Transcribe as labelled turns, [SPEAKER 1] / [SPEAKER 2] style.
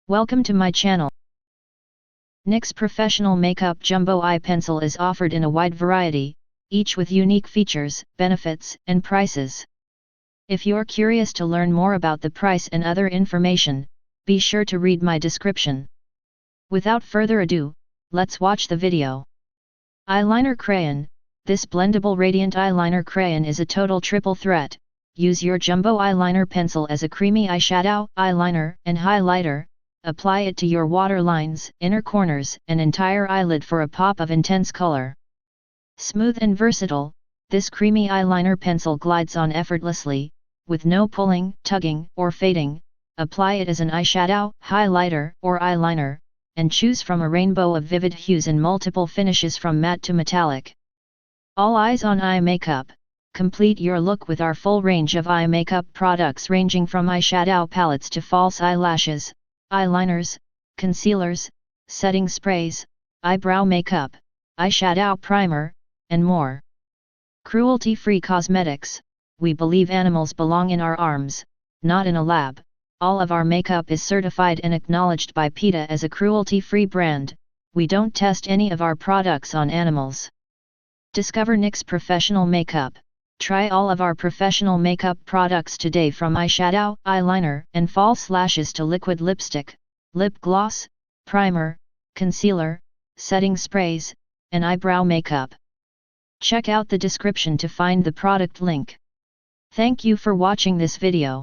[SPEAKER 1] Welcome to my channel. NYX Professional Makeup Jumbo Eye Pencil is offered in a wide variety, each with unique features, benefits, and prices. If you're curious to learn more about the price and other information, be sure to read my description. Without further ado, let's watch the video. Eyeliner Crayon. This blendable radiant eyeliner crayon is a total triple threat. Use your Jumbo Eyeliner Pencil as a creamy eyeshadow, eyeliner, and highlighter. Apply it to your waterlines, inner corners, and entire eyelid for a pop of intense color. Smooth and versatile, this creamy eyeliner pencil glides on effortlessly, with no pulling, tugging, or fading. Apply it as an eyeshadow, highlighter, or eyeliner, and choose from a rainbow of vivid hues and multiple finishes from matte to metallic. All eyes on eye makeup. Complete your look with our full range of eye makeup products ranging from eyeshadow palettes to false eyelashes, eyeliners, concealers, setting sprays, eyebrow makeup, eyeshadow primer, and more. Cruelty-free cosmetics. We believe animals belong in our arms, not in a lab. All of our makeup is certified and acknowledged by PETA as a cruelty-free brand. We don't test any of our products on animals. Discover NYX Professional Makeup. Try all of our professional makeup products today, from eyeshadow, eyeliner, and false lashes to liquid lipstick, lip gloss, primer, concealer, setting sprays, and eyebrow makeup. Check out the description to find the product link. Thank you for watching this video.